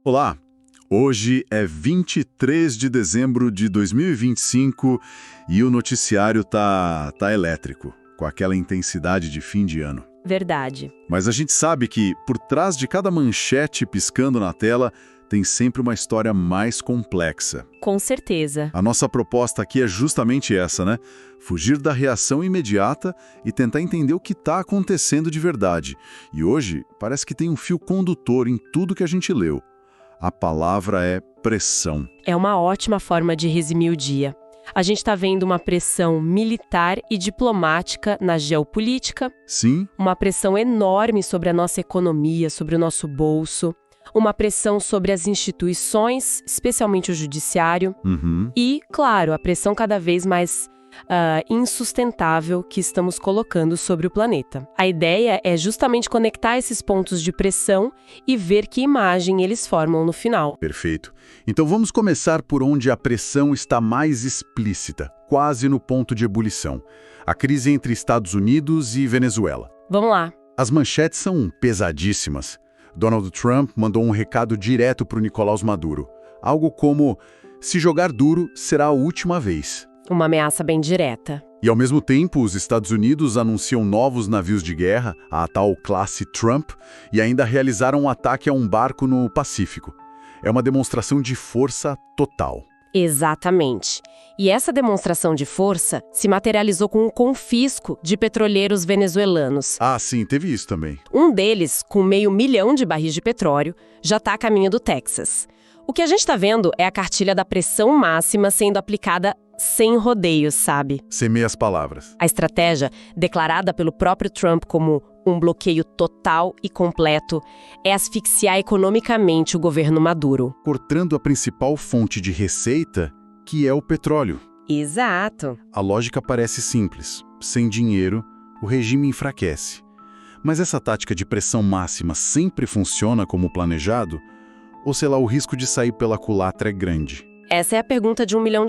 Olá, hoje é 23 de dezembro de 2025 e o noticiário tá elétrico, com aquela intensidade de fim de ano. Verdade. Mas a gente sabe que, por trás de cada manchete piscando na tela, tem sempre uma história mais complexa. Com certeza. A nossa proposta aqui é justamente essa, né? Fugir da reação imediata e tentar entender o que está acontecendo de verdade. E hoje, parece que tem um fio condutor em tudo que a gente leu. A palavra é pressão. É uma ótima forma de resumir o dia. A gente está vendo uma pressão militar e diplomática na geopolítica. Sim? Uma pressão enorme sobre a nossa economia, sobre o nosso bolso. Uma pressão sobre as instituições, especialmente o judiciário. Uhum. E, claro, a pressão cada vez mais insustentável que estamos colocando sobre o planeta. A ideia é justamente conectar esses pontos de pressão e ver que imagem eles formam no final. Perfeito. Então vamos começar por onde a pressão está mais explícita, quase no ponto de ebulição. A crise entre Estados Unidos e Venezuela. Vamos lá. As manchetes são pesadíssimas. Donald Trump mandou um recado direto para o Nicolás Maduro. Algo como, se jogar duro, será a última vez. Uma ameaça bem direta. E ao mesmo tempo, os Estados Unidos anunciam novos navios de guerra, a tal classe Trump, e ainda realizaram um ataque a um barco no Pacífico. É uma demonstração de força total. Exatamente. E essa demonstração de força se materializou com um confisco de petroleiros venezuelanos. Ah, sim, teve isso também. Um deles, com 500 mil de barris de petróleo, já está a caminho do Texas. O que a gente está vendo é a cartilha da pressão máxima sendo aplicada sem rodeios, sabe? Sem meias palavras. A estratégia, declarada pelo próprio Trump como um bloqueio total e completo, é asfixiar economicamente o governo Maduro. Cortando a principal fonte de receita, que é o petróleo. Exato. A lógica parece simples. Sem dinheiro, o regime enfraquece. Mas essa tática de pressão máxima sempre funciona como planejado? Ou, sei lá, o risco de sair pela culatra é grande? Essa é a pergunta de $1 milhão.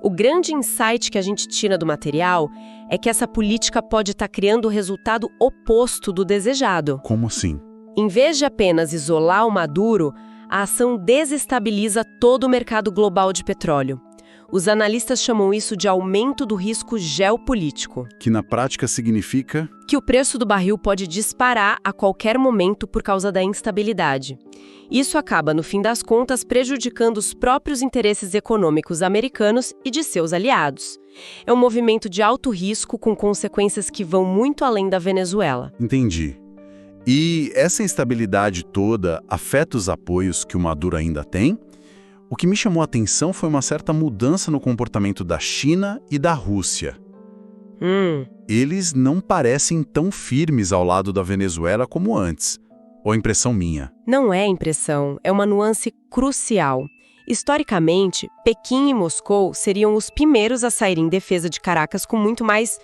O grande insight que a gente tira do material é que essa política pode estar criando o resultado oposto do desejado. Como assim? Em vez de apenas isolar o Maduro, a ação desestabiliza todo o mercado global de petróleo. Os analistas chamam isso de aumento do risco geopolítico. Que na prática significa? Que o preço do barril pode disparar a qualquer momento por causa da instabilidade. Isso acaba, no fim das contas, prejudicando os próprios interesses econômicos americanos e de seus aliados. É um movimento de alto risco com consequências que vão muito além da Venezuela. Entendi. E essa instabilidade toda afeta os apoios que o Maduro ainda tem? O que me chamou a atenção foi uma certa mudança no comportamento da China e da Rússia. Eles não parecem tão firmes ao lado da Venezuela como antes. Ou impressão minha? Não é impressão, é uma nuance crucial. Historicamente, Pequim e Moscou seriam os primeiros a sair em defesa de Caracas com muito mais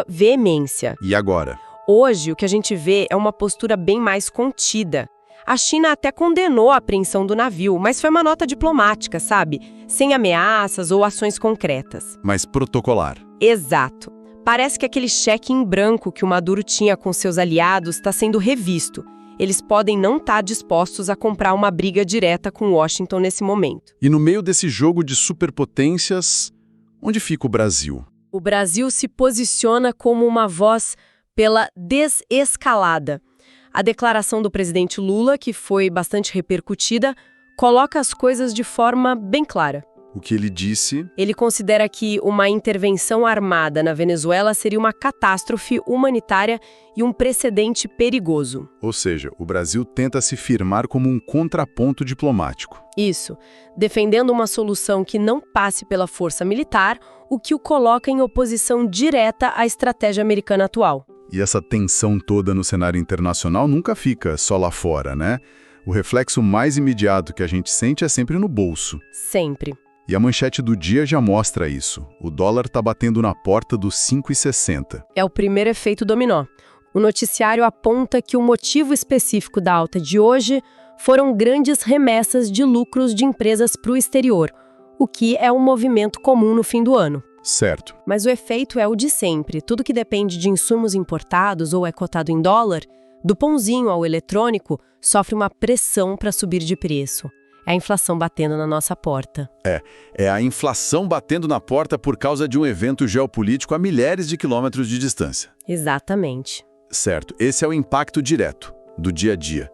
veemência. E agora? Hoje, o que a gente vê é uma postura bem mais contida. A China até condenou a apreensão do navio, mas foi uma nota diplomática, sabe? Sem ameaças ou ações concretas. Mas protocolar. Exato. Parece que aquele cheque em branco que o Maduro tinha com seus aliados está sendo revisto. Eles podem não estar dispostos a comprar uma briga direta com Washington nesse momento. E no meio desse jogo de superpotências, onde fica o Brasil? O Brasil se posiciona como uma voz pela desescalada. A declaração do presidente Lula, que foi bastante repercutida, coloca as coisas de forma bem clara. O que ele disse? Ele considera que uma intervenção armada na Venezuela seria uma catástrofe humanitária e um precedente perigoso. Ou seja, o Brasil tenta se firmar como um contraponto diplomático. Isso, defendendo uma solução que não passe pela força militar, o que o coloca em oposição direta à estratégia americana atual. E essa tensão toda no cenário internacional nunca fica só lá fora, né? O reflexo mais imediato que a gente sente é sempre no bolso. Sempre. E a manchete do dia já mostra isso. O dólar está batendo na porta dos 5,60. É o primeiro efeito dominó. O noticiário aponta que o motivo específico da alta de hoje foram grandes remessas de lucros de empresas para o exterior, o que é um movimento comum no fim do ano. Certo. Mas o efeito é o de sempre. Tudo que depende de insumos importados ou é cotado em dólar Do pãozinho ao eletrônico, sofre uma pressão para subir de preço. É a inflação batendo na nossa porta. É a inflação batendo na porta por causa de um evento geopolítico a milhares de quilômetros de distância. Exatamente. Certo, esse é o impacto direto, do dia a dia.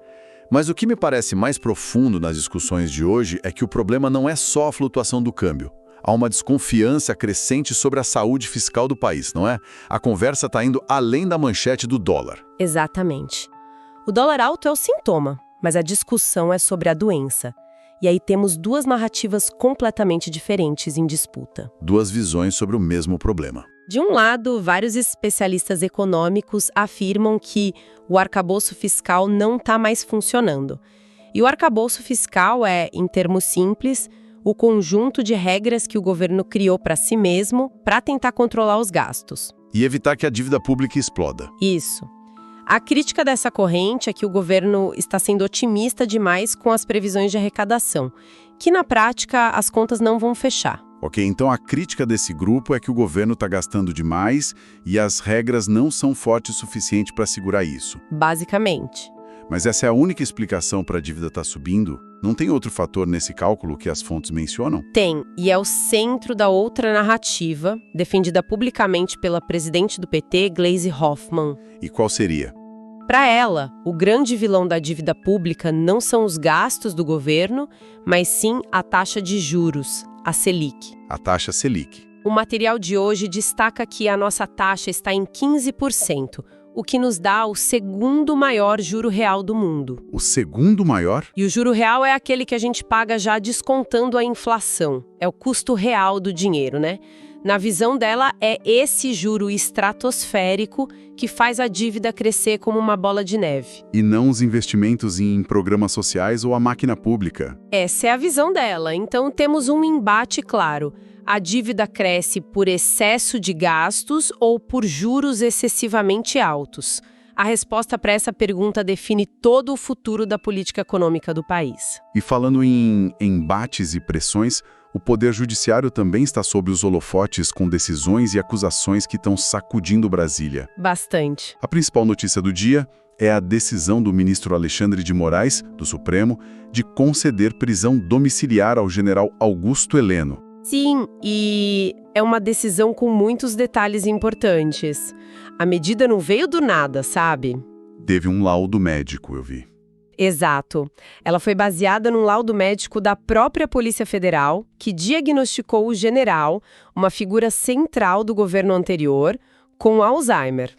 Mas o que me parece mais profundo nas discussões de hoje é que o problema não é só a flutuação do câmbio. Há uma desconfiança crescente sobre a saúde fiscal do país, não é? A conversa está indo além da manchete do dólar. Exatamente. O dólar alto é o sintoma, mas a discussão é sobre a doença. E aí temos duas narrativas completamente diferentes em disputa. Duas visões sobre o mesmo problema. De um lado, vários especialistas econômicos afirmam que o arcabouço fiscal não está mais funcionando. E o arcabouço fiscal é, em termos simples, o conjunto de regras que o governo criou para si mesmo para tentar controlar os gastos. E evitar que a dívida pública exploda. Isso. A crítica dessa corrente é que o governo está sendo otimista demais com as previsões de arrecadação, que na prática as contas não vão fechar. Ok, então a crítica desse grupo é que o governo está gastando demais e as regras não são fortes o suficiente para segurar isso. Basicamente. Mas essa é a única explicação para a dívida estar subindo? Não tem outro fator nesse cálculo que as fontes mencionam? Tem, e é o centro da outra narrativa, defendida publicamente pela presidente do PT, Gleisi Hoffmann. E qual seria? Para ela, o grande vilão da dívida pública não são os gastos do governo, mas sim a taxa de juros, a Selic. A taxa Selic. O material de hoje destaca que a nossa taxa está em 15%, o que nos dá o segundo maior juro real do mundo. O segundo maior? E o juro real é aquele que a gente paga já descontando a inflação. É o custo real do dinheiro, né? Na visão dela, é esse juro estratosférico que faz a dívida crescer como uma bola de neve. E não os investimentos em programas sociais ou a máquina pública. Essa é a visão dela. Então temos um embate claro. A dívida cresce por excesso de gastos ou por juros excessivamente altos? A resposta para essa pergunta define todo o futuro da política econômica do país. E falando em embates e pressões, o Poder Judiciário também está sob os holofotes com decisões e acusações que estão sacudindo Brasília. Bastante. A principal notícia do dia é a decisão do ministro Alexandre de Moraes, do Supremo, de conceder prisão domiciliar ao general Augusto Heleno. Sim, e é uma decisão com muitos detalhes importantes. A medida não veio do nada, sabe? Teve um laudo médico, eu vi. Exato. Ela foi baseada num laudo médico da própria Polícia Federal, que diagnosticou o general, uma figura central do governo anterior, com Alzheimer.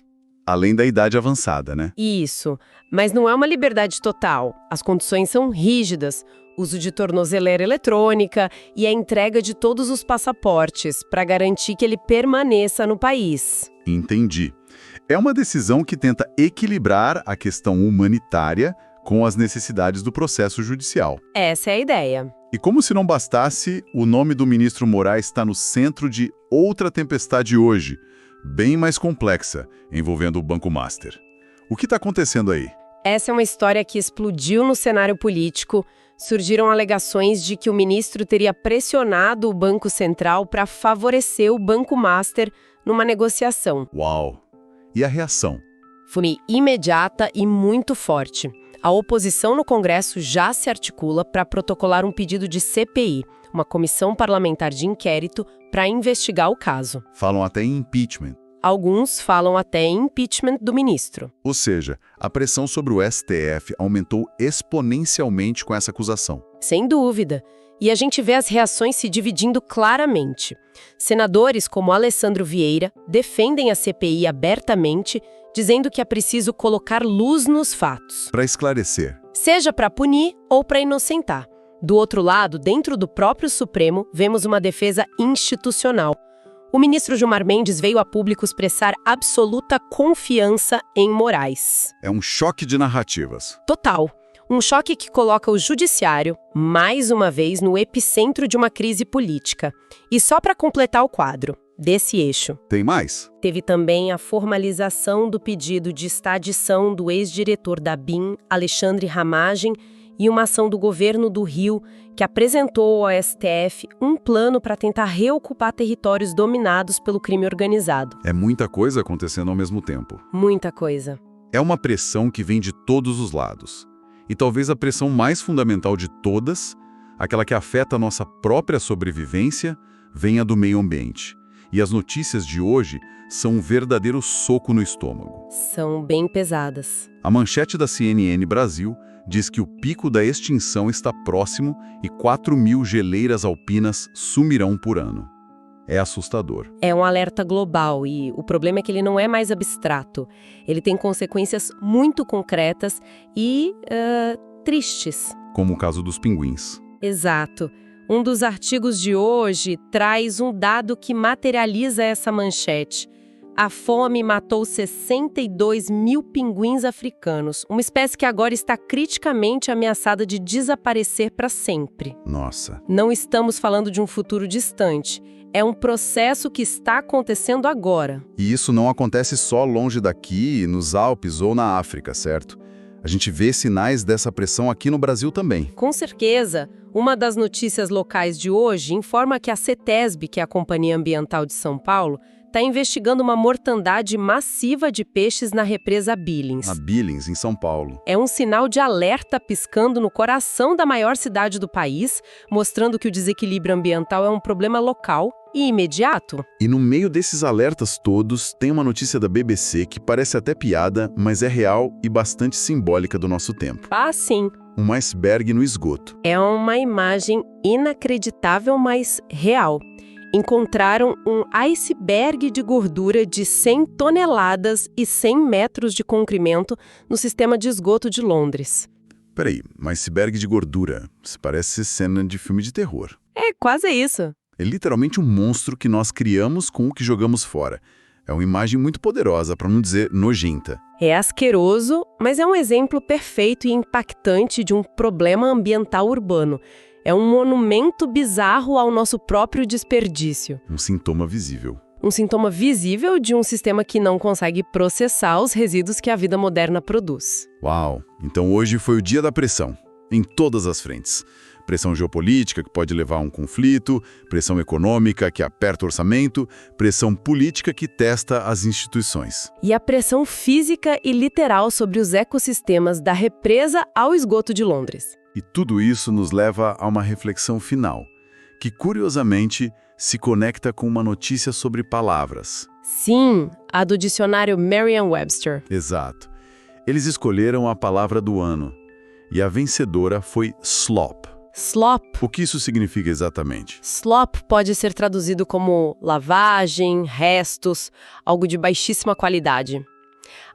Além da idade avançada, né? Isso. Mas não é uma liberdade total. As condições são rígidas. Uso de tornozeleira eletrônica e a entrega de todos os passaportes para garantir que ele permaneça no país. Entendi. É uma decisão que tenta equilibrar a questão humanitária com as necessidades do processo judicial. Essa é a ideia. E como se não bastasse, o nome do ministro Moraes está no centro de outra tempestade hoje, bem mais complexa, envolvendo o Banco Master. O que está acontecendo aí? Essa é uma história que explodiu no cenário político. Surgiram alegações de que o ministro teria pressionado o Banco Central para favorecer o Banco Master numa negociação. Uau! E a reação? Foi imediata e muito forte. A oposição no Congresso já se articula para protocolar um pedido de CPI, uma comissão parlamentar de inquérito, para investigar o caso. Falam até em impeachment. Alguns falam até em impeachment do ministro. Ou seja, a pressão sobre o STF aumentou exponencialmente com essa acusação. Sem dúvida. E a gente vê as reações se dividindo claramente. Senadores como Alessandro Vieira defendem a CPI abertamente, dizendo que é preciso colocar luz nos fatos. Para esclarecer. Seja para punir ou para inocentar. Do outro lado, dentro do próprio Supremo, vemos uma defesa institucional. O ministro Gilmar Mendes veio a público expressar absoluta confiança em Moraes. É um choque de narrativas. Total. Um choque que coloca o judiciário, mais uma vez, no epicentro de uma crise política. E só para completar o quadro desse eixo. Tem mais? Teve também a formalização do pedido de extradição do ex-diretor da BIM, Alexandre Ramagem, e uma ação do governo do Rio, que apresentou ao STF um plano para tentar reocupar territórios dominados pelo crime organizado. É muita coisa acontecendo ao mesmo tempo. Muita coisa. É uma pressão que vem de todos os lados. E talvez a pressão mais fundamental de todas, aquela que afeta a nossa própria sobrevivência, venha do meio ambiente. E as notícias de hoje são um verdadeiro soco no estômago. São bem pesadas. A manchete da CNN Brasil diz que o pico da extinção está próximo e 4.000 geleiras alpinas sumirão por ano. É assustador. É um alerta global e o problema é que ele não é mais abstrato. Ele tem consequências muito concretas e tristes. Como o caso dos pinguins. Exato. Um dos artigos de hoje traz um dado que materializa essa manchete. A fome matou 62 mil pinguins africanos, uma espécie que agora está criticamente ameaçada de desaparecer para sempre. Nossa. Não estamos falando de um futuro distante. É um processo que está acontecendo agora. E isso não acontece só longe daqui, nos Alpes ou na África, certo? A gente vê sinais dessa pressão aqui no Brasil também. Com certeza. Uma das notícias locais de hoje informa que a CETESB, que é a Companhia Ambiental de São Paulo, está investigando uma mortandade massiva de peixes na represa Billings. A Billings, em São Paulo. É um sinal de alerta piscando no coração da maior cidade do país, mostrando que o desequilíbrio ambiental é um problema local e imediato. E no meio desses alertas todos, tem uma notícia da BBC que parece até piada, mas é real e bastante simbólica do nosso tempo. Ah, sim. Um iceberg no esgoto. É uma imagem inacreditável, mas real. Encontraram um iceberg de gordura de 100 toneladas e 100 metros de comprimento no sistema de esgoto de Londres. Peraí, um iceberg de gordura. Isso parece cena de filme de terror. É quase isso. É literalmente um monstro que nós criamos com o que jogamos fora. É uma imagem muito poderosa, para não dizer nojenta. É asqueroso, mas é um exemplo perfeito e impactante de um problema ambiental urbano. É um monumento bizarro ao nosso próprio desperdício. Um sintoma visível. Um sintoma visível de um sistema que não consegue processar os resíduos que a vida moderna produz. Uau! Então hoje foi o dia da pressão, em todas as frentes. Pressão geopolítica, que pode levar a um conflito, pressão econômica, que aperta o orçamento, pressão política, que testa as instituições. E a pressão física e literal sobre os ecossistemas da represa ao esgoto de Londres. E tudo isso nos leva a uma reflexão final, que curiosamente se conecta com uma notícia sobre palavras. Sim, a do dicionário Merriam-Webster. Exato. Eles escolheram a palavra do ano, e a vencedora foi slop. Slop. O que isso significa exatamente? Slop pode ser traduzido como lavagem, restos, algo de baixíssima qualidade.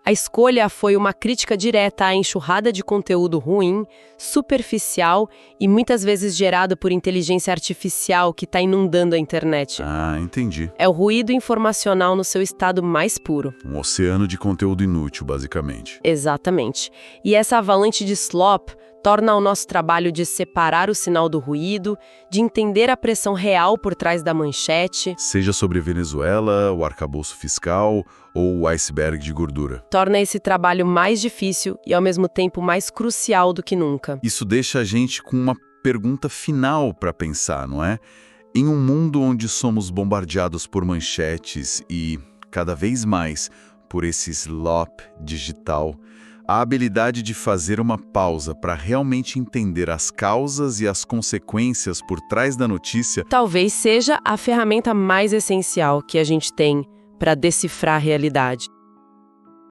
A escolha foi uma crítica direta à enxurrada de conteúdo ruim, superficial e muitas vezes gerado por inteligência artificial que está inundando a internet. Ah, entendi. É o ruído informacional no seu estado mais puro. Um oceano de conteúdo inútil, basicamente. Exatamente. E essa avalanche de slop torna o nosso trabalho de separar o sinal do ruído, de entender a pressão real por trás da manchete. Seja sobre Venezuela, o arcabouço fiscal ou o iceberg de gordura. Torna esse trabalho mais difícil e, ao mesmo tempo, mais crucial do que nunca. Isso deixa a gente com uma pergunta final para pensar, não é? Em um mundo onde somos bombardeados por manchetes e, cada vez mais, por esse slop digital, a habilidade de fazer uma pausa para realmente entender as causas e as consequências por trás da notícia talvez seja a ferramenta mais essencial que a gente tem para decifrar a realidade.